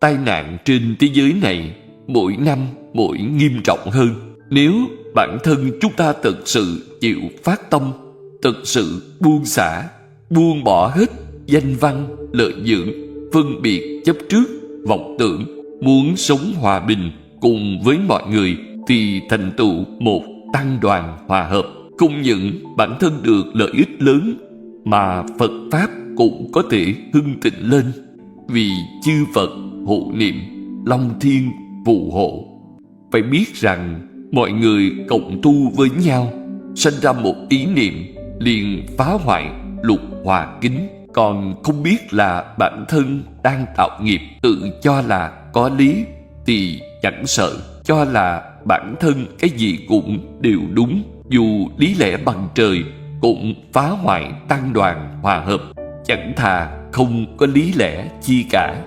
Tai nạn trên thế giới này mỗi năm mỗi nghiêm trọng hơn. Nếu bản thân chúng ta thật sự chịu phát tâm, thật sự buông xả, buông bỏ hết danh văn, lợi dưỡng, phân biệt chấp trước, vọng tưởng, muốn sống hòa bình cùng với mọi người, thì thành tựu một tăng đoàn hòa hợp. Không những bản thân được lợi ích lớn, mà Phật Pháp cũng có thể hưng thịnh lên, vì chư Phật hộ niệm, Long Thiên phù hộ. Phải biết rằng mọi người cộng tu với nhau, sanh ra một ý niệm liền phá hoại lục hòa kính, còn không biết là bản thân đang tạo nghiệp. Tự cho là có lý thì chẳng sợ, cho là bản thân cái gì cũng đều đúng, dù lý lẽ bằng trời cũng phá hoại tăng đoàn hòa hợp, chẳng thà không có lý lẽ chi cả.